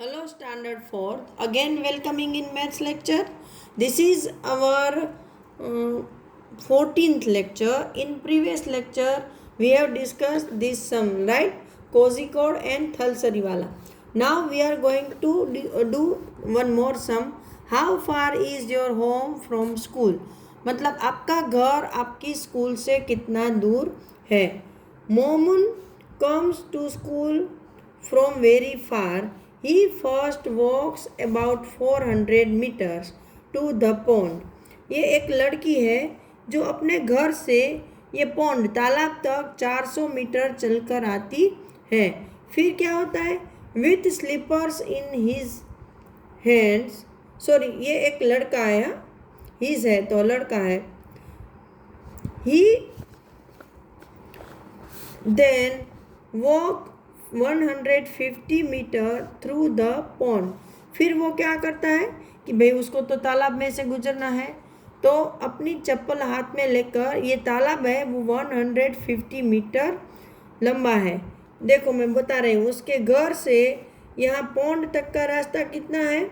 Hello, Standard 4th. Again, welcoming in maths lecture. This is our 14th lecture. In previous lecture, we have discussed this sum, right? Kozhikode and Thalsariwala. Now we are going to do one more sum. How far is your home from school? मतलब आपका घर आपकी school से कितना दूर है. Momun comes to school from very far. He first walks about 400 meters to the pond. ये एक लड़की है जो अपने घर से ये पॉन्ड तालाब तक 400 मीटर चलकर आती है. फिर क्या होता है? With slippers in his hands. Sorry, ये एक लड़का है. हिज है तो लड़का है. He then walk 150 metre through the pond. फिर वो क्या करता है कि भाई उसको तो तालाब में से गुजरना है, तो अपनी चप्पल हाथ में लेकर, ये तालाब है वो 150 मीटर लंबा है. देखो मैं बता रही हूँ, उसके घर से यहाँ पॉन्ड तक का रास्ता कितना है,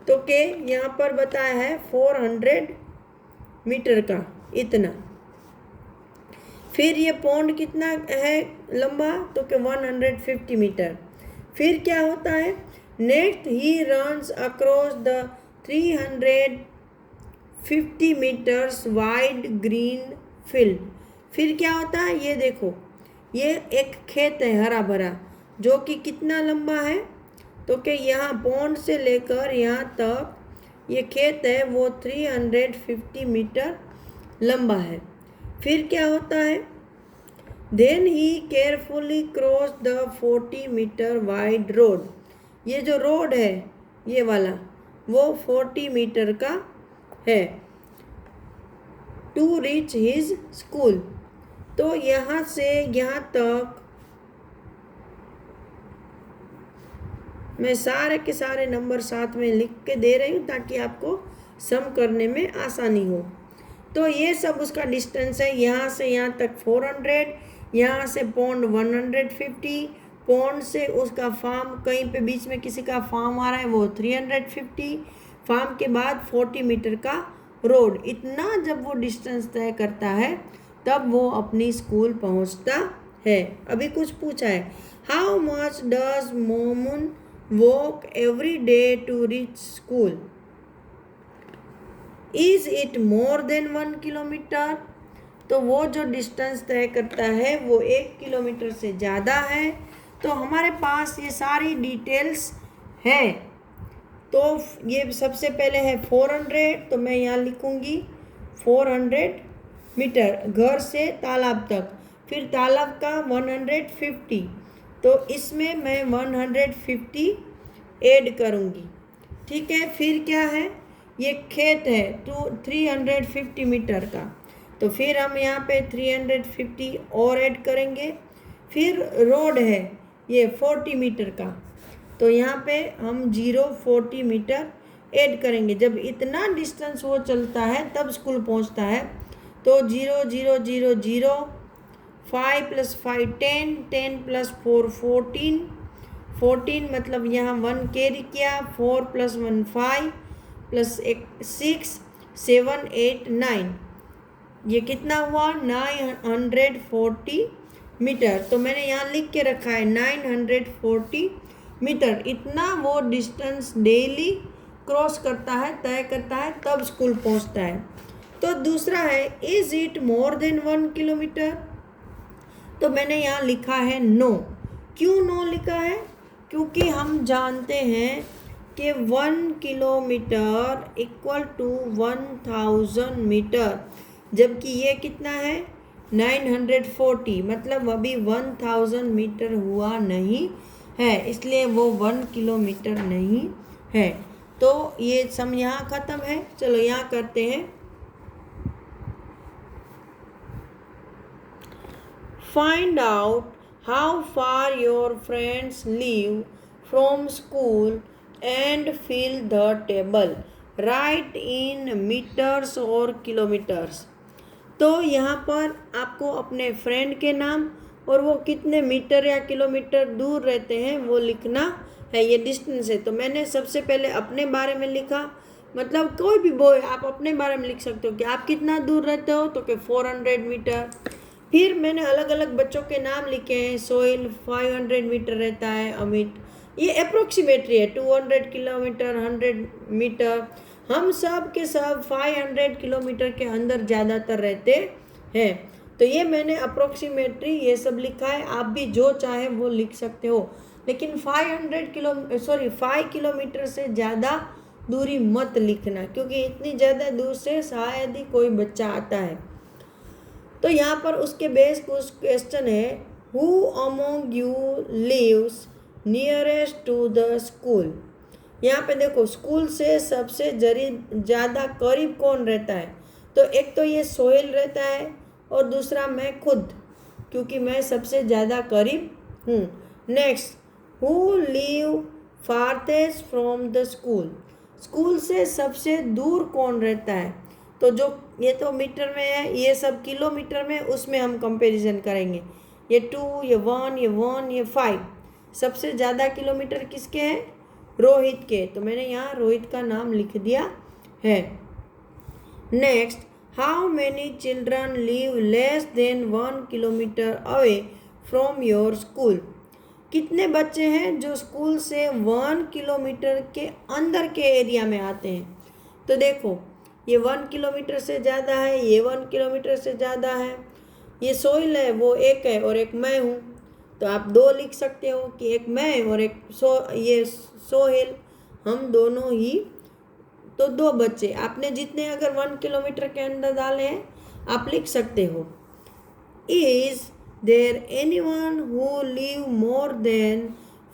तो के यहाँ पर बताया है 400 मीटर का, इतना. फिर ये पॉन्ड कितना है लंबा, तो के 150 मीटर. फिर क्या होता है? Next he runs across the 350 metres wide green field. फिर क्या होता है? ये देखो, ये एक खेत है हरा भरा, जो कि कितना लंबा है, तो कि यहाँ पॉन्ड से लेकर यहाँ तक ये खेत है वो 350 मीटर लंबा है. फिर क्या होता है? Then he carefully cross the 40 metre wide road. ये जो रोड है ये वाला, वो 40 मीटर का है. To reach his school. तो यहाँ से यहाँ तक मैं सारे के सारे नंबर साथ में लिख के दे रही हूँ ताकि आपको सम करने में आसानी हो. तो ये सब उसका डिस्टेंस है. यहाँ से यहाँ तक 400, यहाँ से पॉन्ड 150, पॉन्ड से उसका फार्म, कहीं पे बीच में किसी का फार्म आ रहा है वो 350, फार्म के बाद 40 मीटर का रोड. इतना जब वो डिस्टेंस तय करता है तब वो अपनी स्कूल पहुँचता है. अभी कुछ पूछा है, how much does Moman walk every day to reach school? Is it more than 1 kilometre? तो वो जो डिस्टेंस तय करता है वो 1 किलोमीटर से ज़्यादा है. तो हमारे पास ये सारी डिटेल्स है. तो ये सबसे पहले है 400, तो मैं यहाँ लिखूँगी 400 मीटर घर से तालाब तक. फिर तालाब का 150, तो इसमें मैं 150 ऐड करूँगी. ठीक है. फिर क्या है? ये खेत है तो 350 मीटर का, तो फिर हम यहाँ पे 350 और ऐड करेंगे. फिर रोड है ये 40 मीटर का, तो यहाँ पे हम 40 मीटर ऐड करेंगे. जब इतना डिस्टेंस वो चलता है तब स्कूल पहुँचता है. तो 0 0 0 0, 5 + 5 10, 10 + 4 14, 14 मतलब यहाँ 1 कैरी किया, 4 + 1 5 + 6 7 8 9. ये कितना हुआ? 940 मीटर. तो मैंने यहाँ लिख के रखा है 940 मीटर. इतना वो डिस्टेंस डेली क्रॉस करता है, तय करता है, तब स्कूल पहुँचता है. तो दूसरा है, is it more than 1 kilometre? तो मैंने यहाँ लिखा है नो. क्यों नो लिखा है? क्योंकि हम जानते हैं कि 1 किलोमीटर इक्वल टू 1000 मीटर, जबकि ये कितना है 940, मतलब अभी 1000 मीटर हुआ नहीं है, इसलिए वो 1 किलोमीटर नहीं है. तो ये सम यहाँ ख़त्म है. चलो यहाँ करते हैं. Find out how far your friends live from school and fill the table. Right in metres और किलोमीटर्स. तो यहाँ पर आपको अपने फ्रेंड के नाम और वो कितने मीटर या किलोमीटर दूर रहते हैं वो लिखना है, ये डिस्टेंस है। तो मैंने सबसे पहले अपने बारे में लिखा, मतलब कोई भी बॉय आप अपने बारे में लिख सकते हो कि आप कितना दूर रहते हो, तो कि 400 मीटर। फिर मैंने अलग अलग बच्चों के नाम लिखे हैं। सोहेल 500 मीटर रहता है, अमित ये अप्रोक्सीमेटरी है, 200 किलोमीटर, 100 मीटर, हम सब के सब 500 किलोमीटर के अंदर ज़्यादातर रहते हैं। तो ये मैंने अप्रोक्सीमेटरी ये सब लिखा है, आप भी जो चाहे वो लिख सकते हो, लेकिन 5 किलोमीटर से ज़्यादा दूरी मत लिखना, क्योंकि इतनी ज़्यादा दूर से शायद ही कोई बच्चा आता है। तो यहाँ पर उसके बेस कुछ क्वेश्चन है, who among you lives nearest to the school. यहाँ पे देखो स्कूल से सबसे ज़्यादा करीब कौन रहता है, तो एक तो ये सोहेल रहता है और दूसरा मैं खुद, क्योंकि मैं सबसे ज़्यादा करीब हूँ। Next, who live farthest from the school, school से सबसे दूर कौन रहता है, तो जो ये तो मीटर में है, ये सब किलोमीटर में, उसमें हम कंपैरिजन करेंगे। ये 2, ये 1, ये 5, सबसे ज़्यादा किलोमीटर किसके हैं, रोहित के, तो मैंने यहाँ रोहित का नाम लिख दिया है। Next, how many children live less than 1 kilometre away from your school, कितने बच्चे हैं जो स्कूल से 1 किलोमीटर के अंदर के एरिया में आते हैं। तो देखो ये 1 किलोमीटर से ज़्यादा है, ये 1 किलोमीटर से ज़्यादा है, ये सोहेल है वो एक है और एक मैं हूँ, तो आप 2 लिख सकते हो कि एक मैं और एक ये सोहेल, हम दोनों ही, तो 2 बच्चे। आपने जितने अगर 1 किलोमीटर के अंदर डाले हैं आप लिख सकते हो। Is there anyone who live more than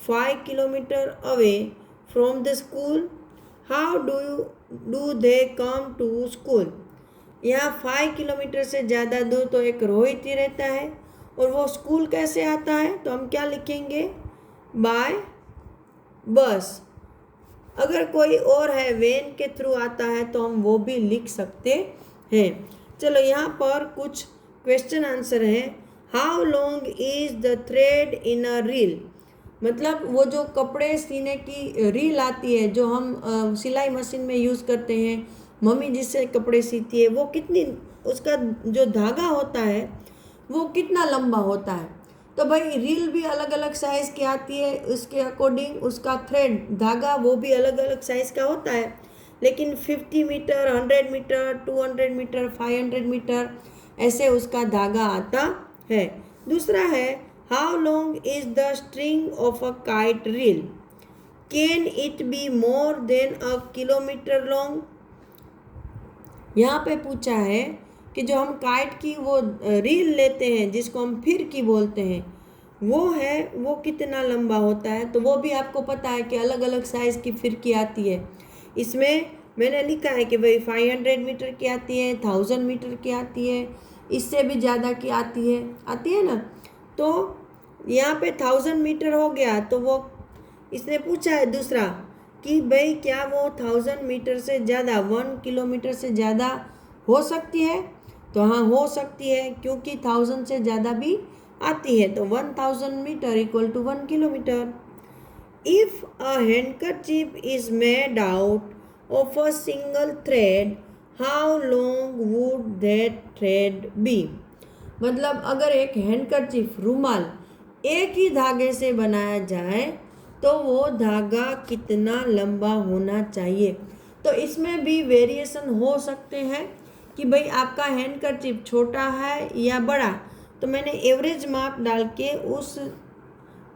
5 kilometre away from the school, how do they come to school. यहाँ 5 किलोमीटर से ज़्यादा दूर तो एक रोहित ही रहता है, और वो स्कूल कैसे आता है, तो हम क्या लिखेंगे, बाय बस। अगर कोई और है वैन के थ्रू आता है तो हम वो भी लिख सकते हैं। चलो यहाँ पर कुछ क्वेश्चन आंसर है। How long is the thread in a reel, मतलब वो जो कपड़े सीने की रील आती है, जो हम सिलाई मशीन में यूज़ करते हैं, मम्मी जिससे कपड़े सीती है, वो कितनी, उसका जो धागा होता है वो कितना लंबा होता है। तो भाई रील भी अलग अलग साइज़ की आती है, उसके अकॉर्डिंग उसका थ्रेड धागा वो भी अलग अलग साइज़ का होता है, लेकिन 50 मीटर, 100 मीटर, 200 मीटर, 500 मीटर ऐसे उसका धागा आता है। दूसरा है, how long is the string of a kite reel, can it be more than a kilometre long. यहाँ पे पूछा है कि जो हम काइट की वो रील लेते हैं, जिसको हम फिर की बोलते हैं, वो कितना लंबा होता है। तो वो भी आपको पता है कि अलग अलग साइज़ की फिर की आती है। इसमें मैंने लिखा है कि भाई 500 मीटर की आती है, 1000 मीटर की आती है, इससे भी ज़्यादा की आती है ना। तो यहाँ पे 1000 मीटर हो गया, तो वो इसने पूछा है दूसरा कि भाई क्या वो 1000 मीटर से ज़्यादा 1 किलोमीटर से ज़्यादा हो सकती है, तो हाँ हो सकती है, क्योंकि 1000 से ज़्यादा भी आती है। तो 1000 metre equal to 1 kilometre. If a handkerchief is made out of a single thread, how long would that thread be, मतलब अगर एक हैंडकरचीफ रुमाल एक ही धागे से बनाया जाए तो वो धागा कितना लंबा होना चाहिए। तो इसमें भी वेरिएशन हो सकते हैं कि भाई आपका हैंडकरचीफ छोटा है या बड़ा, तो मैंने एवरेज मार्क डाल के उस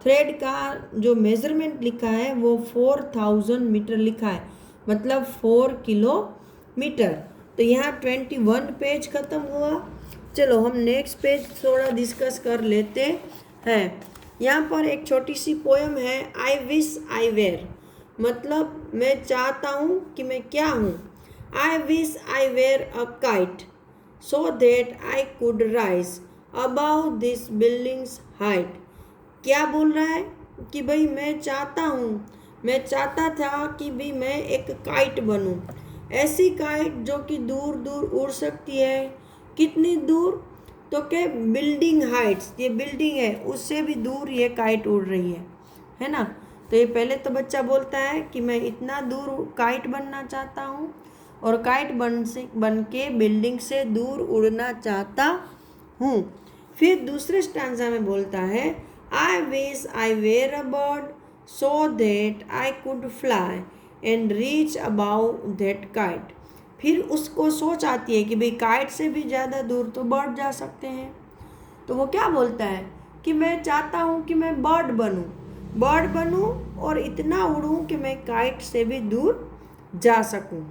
थ्रेड का जो मेज़रमेंट लिखा है वो 4000 मीटर लिखा है, मतलब 4 किलोमीटर। तो यहाँ 21 पेज ख़त्म हुआ। चलो हम नेक्स्ट पेज थोड़ा डिस्कस कर लेते हैं। यहाँ पर एक छोटी सी पोएम है, आई विश आई वेयर, मतलब मैं चाहता हूँ कि मैं क्या हूँ। I wish I were a kite so that I could rise above this buildings height. क्या बोल रहा है कि भाई मैं चाहता था कि भाई मैं एक काइट बनूं, ऐसी काइट जो कि दूर दूर उड़ सकती है। कितनी दूर, तो क्या बिल्डिंग हाइट्स, ये बिल्डिंग है उससे भी दूर ये काइट उड़ रही है ना। तो ये पहले तो बच्चा बोलता है कि मैं इतना दूर काइट बनना चाहता हूँ और काइट बन के बिल्डिंग से दूर उड़ना चाहता हूँ। फिर दूसरे स्टैंजा में बोलता है I wish I were a bird so that I could fly and reach about that kite. फिर उसको सोच आती है कि भाई काइट से भी ज़्यादा दूर तो बर्ड जा सकते हैं, तो वो क्या बोलता है कि मैं चाहता हूँ कि मैं बर्ड बनूँ और इतना उड़ूँ कि मैं काइट से भी दूर जा सकूँ।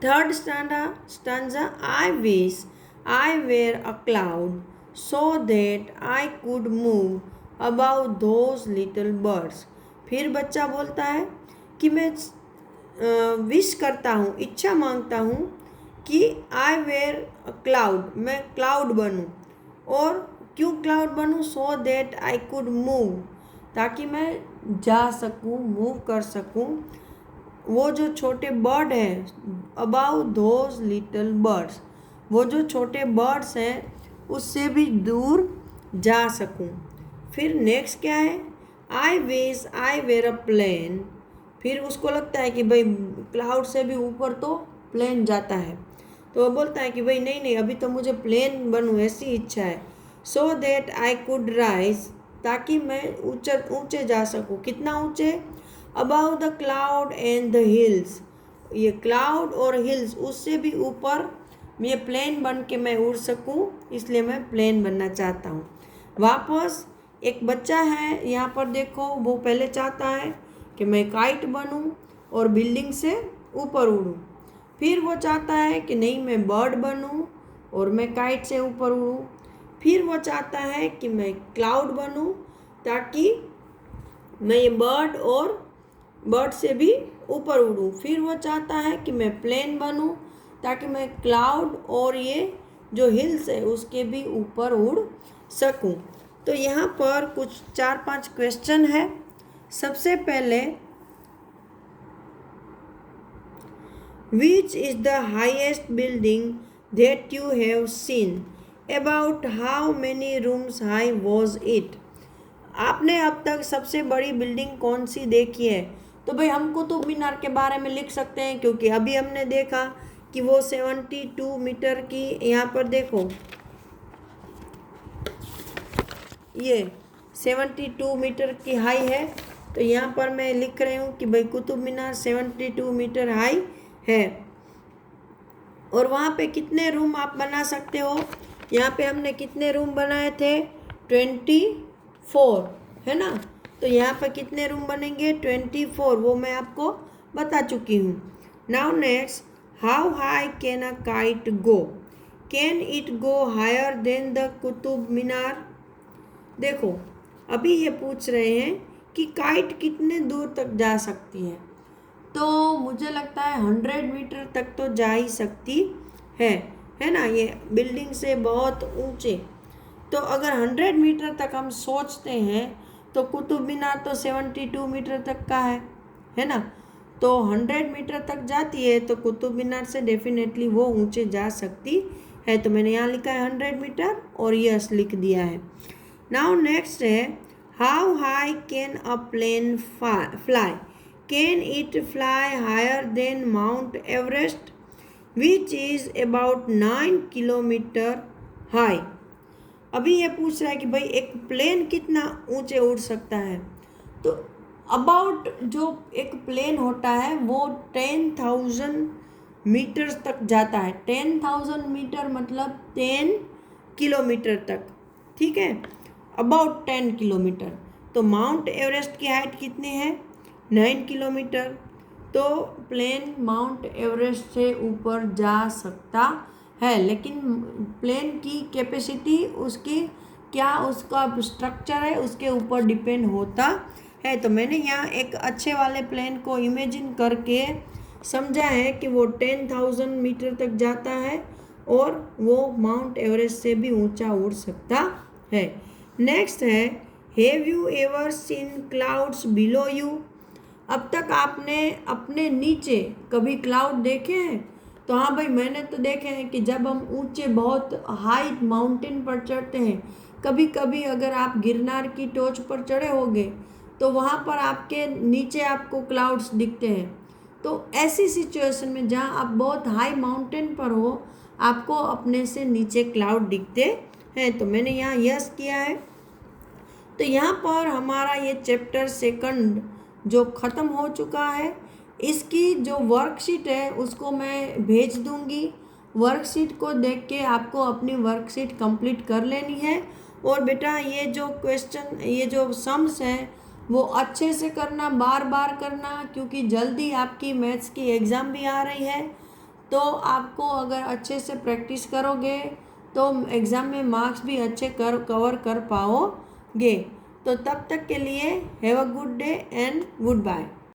Third stanza I wish I were a cloud so that I could move about those little birds. फिर बच्चा बोलता है कि मैं विश करता हूँ, इच्छा मांगता हूँ कि आई वेयर अ क्लाउड, मैं क्लाउड बनूँ। और क्यों क्लाउड बनूँ? सो दैट आई कुड मूव, ताकि मैं जा सकूँ, मूव कर सकूँ वो जो छोटे बर्ड हैं, अबाउट दोज लिटिल बर्ड्स, वो जो छोटे बर्ड्स हैं उससे भी दूर जा सकूँ। फिर नेक्स्ट क्या है? I wish I were a plane. फिर उसको लगता है कि भाई क्लाउड से भी ऊपर तो प्लेन जाता है, तो वो बोलता है कि भाई नहीं, अभी तो मुझे प्लेन बनूँ, ऐसी इच्छा है। सो दैट आई कुड राइज, ताकि मैं ऊंचे जा सकूँ। कितना ऊंचे? About the cloud and the hills. ये क्लाउड और हिल्स, उससे भी ऊपर ये प्लेन बन के मैं उड़ सकूँ, इसलिए मैं प्लेन बनना चाहता हूँ। वापस एक बच्चा है यहाँ पर, देखो वो पहले चाहता है कि मैं काइट बनूं और बिल्डिंग से ऊपर उड़ूं। फिर वो चाहता है कि नहीं, मैं बर्ड बनूं और मैं काइट से ऊपर उड़ूं। फिर वो चाहता है कि मैं क्लाउड बनूं, ताकि मैं ये बर्ड से भी ऊपर उड़ूं। फिर वो चाहता है कि मैं प्लेन बनूं, ताकि मैं क्लाउड और ये जो हिल्स है उसके भी ऊपर उड़ सकूं। तो यहाँ पर कुछ 4-5 क्वेश्चन है। सबसे पहले, which is the highest building that you have seen? About how many rooms high was it? आपने अब तक सबसे बड़ी बिल्डिंग कौन सी देखी है? तो भाई हम कुतुब मीनार के बारे में लिख सकते हैं, क्योंकि अभी हमने देखा कि वो 72 मीटर की, यहाँ पर देखो ये 72 मीटर की हाई है। तो यहाँ पर मैं लिख रही हूँ कि भाई कुतुब मीनार 72 मीटर हाई है। और वहाँ पे कितने रूम आप बना सकते हो? यहाँ पे हमने कितने रूम बनाए थे? 24, है ना। तो यहाँ पर कितने रूम बनेंगे? 24, वो मैं आपको बता चुकी हूँ। Now next, how high can a kite go? Can it go higher than the Qutub Minar? देखो अभी ये पूछ रहे हैं कि काइट कितने दूर तक जा सकती है, तो मुझे लगता है 100 मीटर तक तो जा ही सकती है ना, ये बिल्डिंग से बहुत ऊंचे। तो अगर 100 मीटर तक हम सोचते हैं तो कुतुब मीनार तो 72 मीटर तक का है ना। तो 100 मीटर तक जाती है तो कुतुब मीनार से डेफिनेटली वो ऊंचे जा सकती है। तो मैंने यहाँ लिखा है 100 मीटर और यस लिख दिया है। नाउ नेक्स्ट है, how high can a plane fly? Can it fly higher than Mount Everest which is about 9 kilometres high? अभी ये पूछ रहा है कि भाई एक प्लेन कितना ऊंचे उड़ सकता है। तो अबाउट जो एक प्लेन होता है वो 10,000 मीटर्स तक जाता है। 10,000 मीटर मतलब 10 किलोमीटर तक, ठीक है, अबाउट 10 किलोमीटर। तो माउंट एवरेस्ट की हाइट कितनी है? 9 किलोमीटर। तो प्लेन माउंट एवरेस्ट से ऊपर जा सकता है, लेकिन प्लेन की कैपेसिटी, उसकी क्या उसका स्ट्रक्चर है उसके ऊपर डिपेंड होता है। तो मैंने यहाँ एक अच्छे वाले प्लेन को इमेजिन करके समझा है कि वो 10,000 मीटर तक जाता है और वो माउंट एवरेस्ट से भी ऊंचा उड़ सकता है। नेक्स्ट है, have you ever seen clouds below you? अब तक आपने अपने नीचे कभी क्लाउड देखे हैं? तो हाँ भाई, मैंने तो देखे हैं कि जब हम ऊंचे बहुत हाई माउंटेन पर चढ़ते हैं, कभी कभी अगर आप गिरनार की टॉच पर चढ़े होंगे तो वहाँ पर आपके नीचे आपको क्लाउड्स दिखते हैं। तो ऐसी सिचुएशन में जहाँ आप बहुत हाई माउंटेन पर हो, आपको अपने से नीचे क्लाउड दिखते हैं। तो मैंने यहाँ यस किया है। तो यहाँ पर हमारा ये चैप्टर सेकंड जो ख़त्म हो चुका है। इसकी जो वर्कशीट है उसको मैं भेज दूँगी। वर्कशीट को देख के आपको अपनी वर्कशीट कंप्लीट कर लेनी है। और बेटा ये जो क्वेश्चन, ये जो सम्स हैं वो अच्छे से करना, बार बार करना, क्योंकि जल्दी आपकी मैथ्स की एग्ज़ाम भी आ रही है। तो आपको अगर अच्छे से प्रैक्टिस करोगे तो एग्ज़ाम में मार्क्स भी अच्छे कवर कर पाओगे। तो तब तक के लिए have a good day and good bye.